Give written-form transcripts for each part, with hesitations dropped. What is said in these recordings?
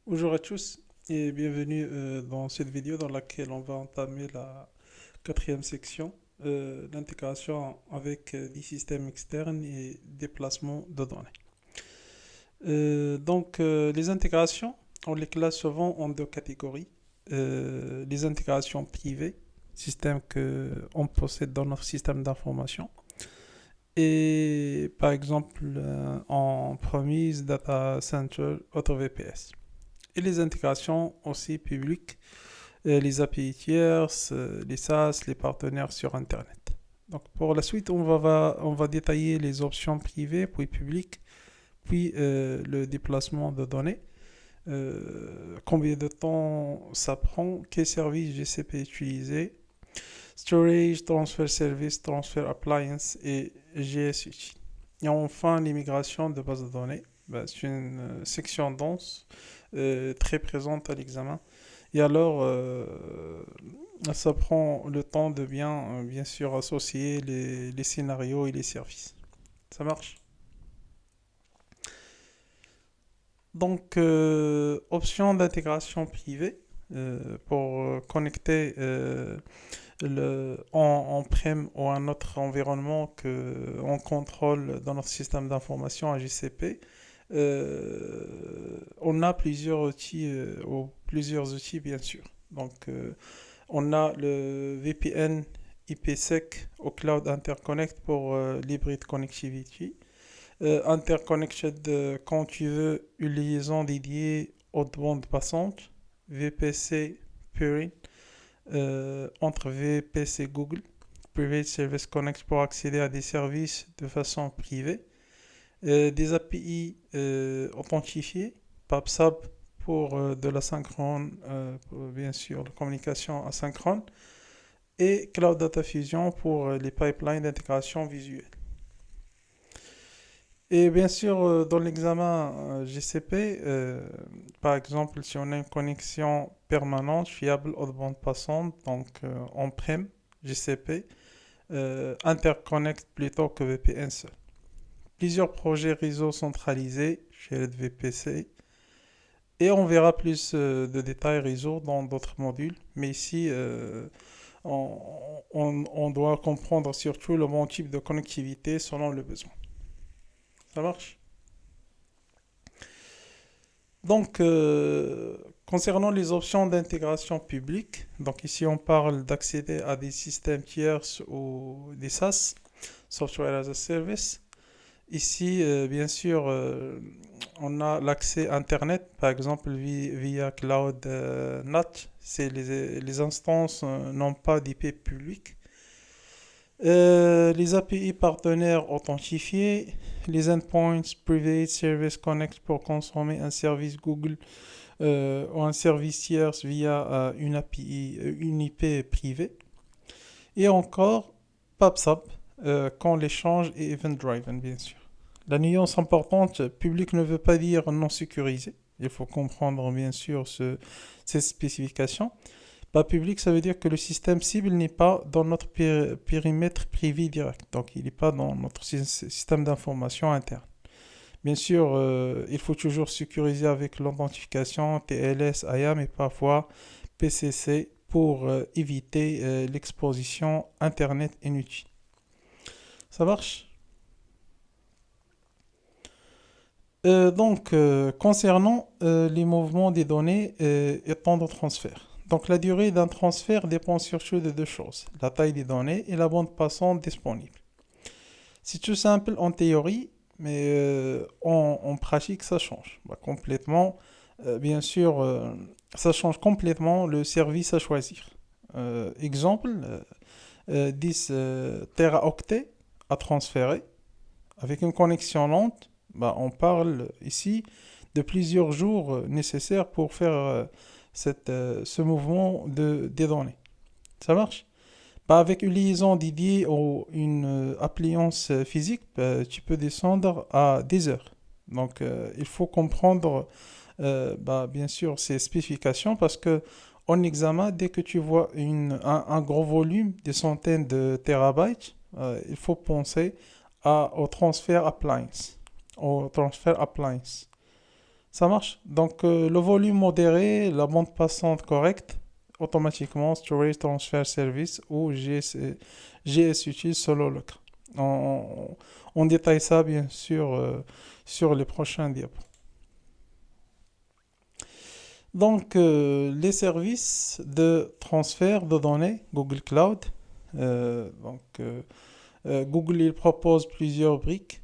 Bonjour à tous et bienvenue dans cette vidéo dans laquelle on va entamer la quatrième section, l'intégration avec des systèmes externes et déplacement de données. Les intégrations, on les classe souvent en deux catégories. Les intégrations privées, systèmes que on possède dans notre système d'information, et par exemple en premise, data center, auto VPS. Et les intégrations aussi publiques, les API tierces, les SaaS, les partenaires sur Internet. Donc pour la suite, on va détailler les options privées, puis publiques, puis le déplacement de données. Combien de temps ça prend, quels services GCP utiliser, storage, transfer service, transfer appliance et GSUT. Et enfin, l'immigration de bases de données. Ben, c'est une section dense, très présente à l'examen. Et alors, ça prend le temps de bien sûr associer les scénarios et les services. Ça marche? Option d'intégration privée pour connecter on-prem ou un autre environnement que on contrôle dans notre système d'information à GCP. On a plusieurs outils, ou plusieurs outils bien sûr. On a le VPN IPsec au Cloud Interconnect pour l'hybrid connectivity. Interconnected quand tu veux une liaison dédiée aux bandes passantes. VPC Purine entre VPC Google. Private Service Connect pour accéder à des services de façon privée. Des API authentifiées. PubSub pour de l'asynchrone, bien sûr, la communication asynchrone. Et Cloud Data Fusion pour les pipelines d'intégration visuelle. Et bien sûr, dans l'examen GCP, par exemple, si on a une connexion permanente, fiable, haute bande passante, on-prem, GCP, interconnect plutôt que VPN seul. Plusieurs projets réseau centralisés chez VPC. Et on verra plus de détails réseau dans d'autres modules. Mais ici, on, on doit comprendre surtout le bon type de connectivité selon le besoin. Ça marche? Concernant les options d'intégration publique, donc ici on parle d'accéder à des systèmes tierces ou des SaaS, Software as a Service. Ici, bien sûr, on a l'accès Internet, par exemple via Cloud NAT. C'est les instances n'ont pas d'IP public. Les API partenaires authentifiés, les endpoints Private Service Connect pour consommer un service Google ou un service tierce via une API, une IP privée. Et encore PubSub quand l'échange est event-driven, bien sûr. La nuance importante, public ne veut pas dire non sécurisé. Il faut comprendre bien sûr ces spécifications. Pas public, ça veut dire que le système cible n'est pas dans notre périmètre privé direct. Donc, il n'est pas dans notre système d'information interne. Bien sûr, il faut toujours sécuriser avec l'authentification TLS, IAM et parfois PCC pour éviter l'exposition Internet inutile. Ça marche? Concernant les mouvements des données et temps de transfert. Donc, la durée d'un transfert dépend surtout de deux choses, la taille des données et la bande passante disponible. C'est tout simple en théorie, mais en pratique, ça change. Complètement, bien sûr, ça change complètement le service à choisir. Exemple, 10 teraoctets à transférer avec une connexion lente. On parle ici de plusieurs jours nécessaires pour faire ce mouvement des données. Ça marche? Avec une liaison dédiée ou une appliance physique, tu peux descendre à des heures. Il faut comprendre bien sûr ces spécifications parce que en examen, dès que tu vois un gros volume, des centaines de terabytes, il faut penser au transfert appliance. Au transfert appliance. Ça marche. Donc, le volume modéré, la bande passante correcte, automatiquement, Storage Transfer Service ou GS utilise selon le cas. On détaille ça, bien sûr, sur les prochains diapos. Donc, les services de transfert de données, Google Cloud. Google il propose plusieurs briques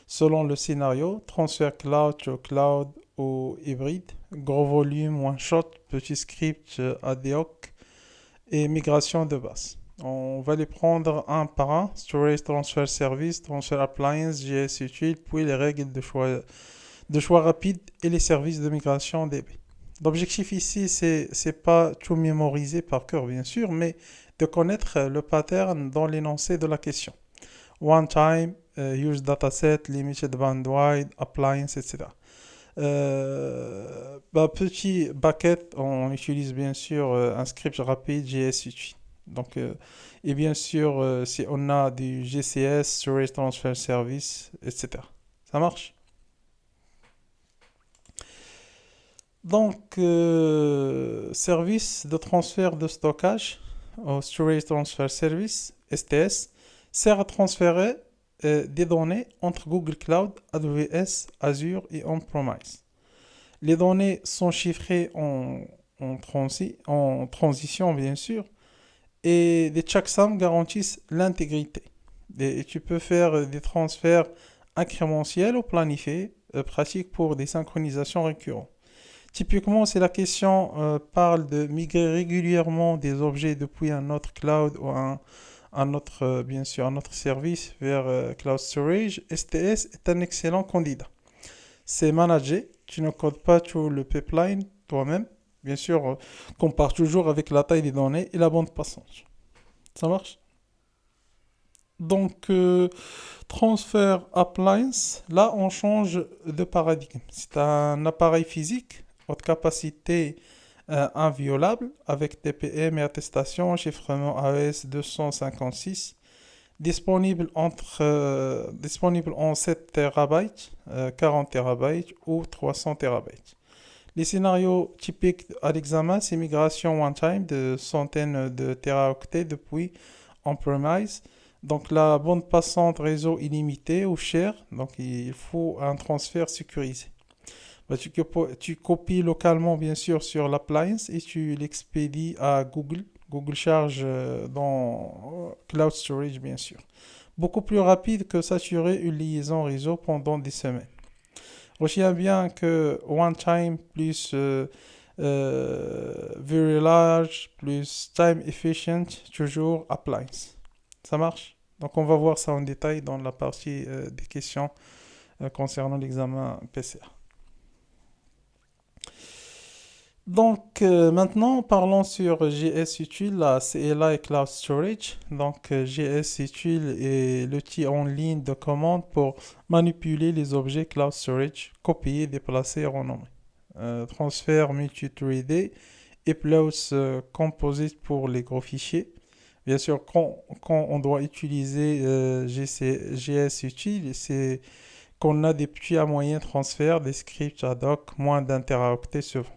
selon le scénario, transfert cloud to cloud ou hybride, gros volume, one shot, petit script ad hoc et migration de base. On va les prendre un par un, storage transfer service, transfer appliance, JS utile, puis les règles de choix rapide et les services de migration DB. L'objectif ici, c'est pas tout mémoriser par cœur, bien sûr, mais de connaître le pattern dans l'énoncé de la question. One time, use dataset, limited bandwidth, appliance, etc. Petit bucket, on utilise bien sûr un script rapide JS utile. Donc, et bien sûr, si on a du GCS, Storage Transfer Service, etc. Ça marche? Donc, service de transfert de stockage, au Storage Transfer Service, STS, sert à transférer des données entre Google Cloud, AWS, Azure et On-Premise. Les données sont chiffrées en transition, bien sûr, et les checksums garantissent l'intégrité. Et tu peux faire des transferts incrémentiels ou planifiés, pratiques pour des synchronisations récurrentes. Typiquement, si la question parle de migrer régulièrement des objets depuis un autre cloud ou bien sûr, un autre service vers Cloud Storage, STS est un excellent candidat. C'est managé, tu ne codes pas tout le pipeline toi-même. Bien sûr, compare toujours avec la taille des données et la bande passante. Ça marche? Donc, transfert appliance, là on change de paradigme. C'est un appareil physique, haute capacité inviolable, avec TPM et attestation, chiffrement AES 256, disponible en 7 TB, 40 TB ou 300 TB. Les scénarios typiques à l'examen, c'est migration one-time de centaines de teraoctets depuis on-premise. Donc la bande passante réseau illimité ou cher, donc il faut un transfert sécurisé. Tu copies localement bien sûr sur l'appliance et tu l'expédies à Google. Google charge dans Cloud Storage bien sûr. Beaucoup plus rapide que saturer une liaison réseau pendant des semaines. Retiens bien que one time plus very large plus time efficient, toujours appliance. Ça marche? Donc on va voir ça en détail dans la partie des questions concernant l'examen PCR. Donc maintenant parlons sur JS Utile, la CLI Cloud Storage. Donc JS Utile est l'outil en ligne de commande pour manipuler les objets Cloud Storage, copier, déplacer et renommer. Transfert multi-threadé et plus composite pour les gros fichiers. Bien sûr, quand on doit utiliser JS Utile, c'est qu'on a des petits à moyens transferts, des scripts ad hoc, moins d'un teraoctet souvent.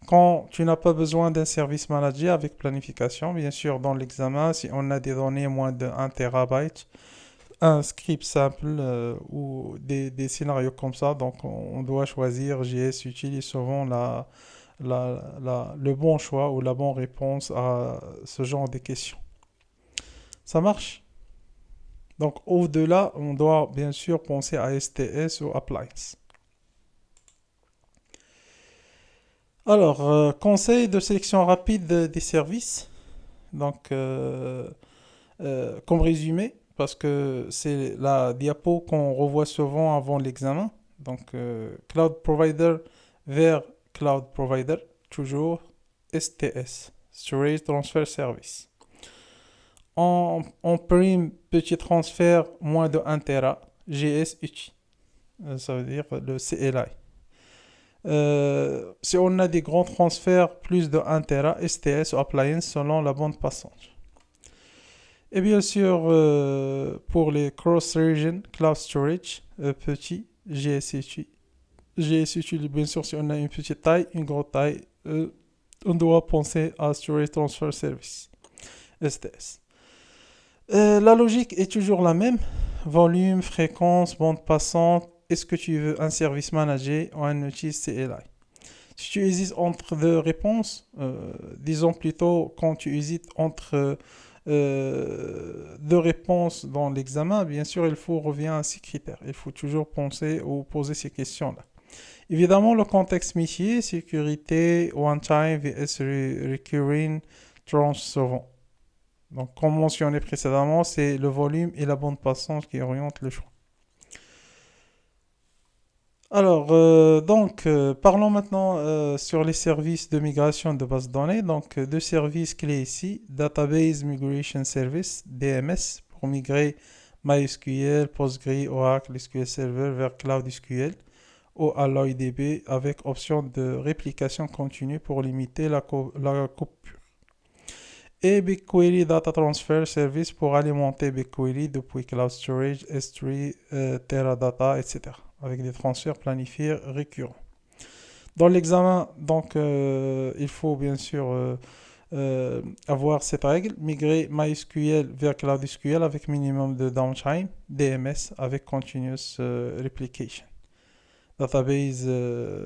Quand tu n'as pas besoin d'un service manager avec planification, bien sûr, dans l'examen, si on a des données moins de 1 TB, un script simple ou des scénarios comme ça, donc on doit choisir JS utilise souvent le bon choix ou la bonne réponse à ce genre de questions. Ça marche? Donc au-delà, on doit bien sûr penser à STS ou Appliance. Alors, conseil de sélection rapide des services. Donc, comme résumé, parce que c'est la diapo qu'on revoit souvent avant l'examen. Donc, Cloud Provider vers Cloud Provider, toujours STS, Storage Transfer Service. En prime, petit transfert, moins de 1 Tera, GS UTI. Ça veut dire le CLI. Si on a des grands transferts, plus de 1 Tera, STS ou Appliance selon la bande passante. Et bien sûr, pour les cross-region cloud storage, petit, GSUT. GSUT, bien sûr, si on a une petite taille, une grande taille, on doit penser à Storage Transfer Service, STS. La logique est toujours la même. Volume, fréquence, bande passante. Est-ce que tu veux un service managé ou un outil CLI? Si tu hésites entre deux réponses, disons plutôt quand tu hésites entre deux réponses dans l'examen, bien sûr, il faut revenir à ces critères. Il faut toujours penser ou poser ces questions-là. Évidemment, le contexte métier, sécurité, one-time, vs recurring, tranche souvent. Donc, comme mentionné précédemment, c'est le volume et la bande passante qui orientent le choix. Alors, parlons maintenant sur les services de migration de base de données. Donc, deux services clés ici. Database Migration Service, DMS, pour migrer MySQL, Postgre, Oracle, SQL Server vers Cloud SQL ou AlloyDB avec option de réplication continue pour limiter la coupure. Et BigQuery Data Transfer Service pour alimenter BigQuery depuis Cloud Storage, S3, Teradata, etc. avec des transferts planifiés récurrents. Dans l'examen, donc, il faut bien sûr avoir cette règle, migrer MySQL vers Cloud SQL avec minimum de downtime, DMS avec Continuous Replication. Database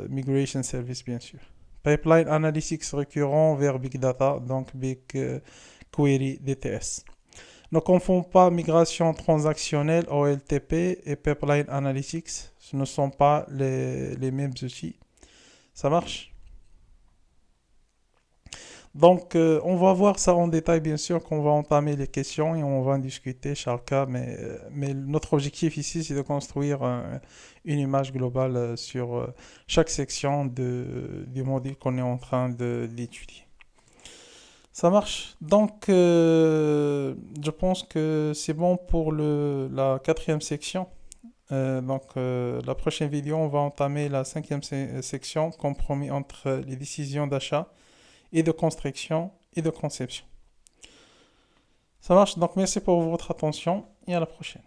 Migration Service, bien sûr. Pipeline Analytics récurrent vers Big Data, donc BigQuery DTS. Ne confond pas migration transactionnelle, OLTP, et Pipeline Analytics. Ce ne sont pas les mêmes outils. Ça marche? Donc, on va voir ça en détail, bien sûr, qu'on va entamer les questions et on va en discuter chaque cas. Mais notre objectif ici, c'est de construire une image globale sur chaque section du module qu'on est en train d'étudier. Ça marche. Donc, je pense que c'est bon pour la quatrième section. La prochaine vidéo, on va entamer la cinquième section, compromis entre les décisions d'achat et de construction et de conception. Ça marche. Donc, merci pour votre attention et à la prochaine.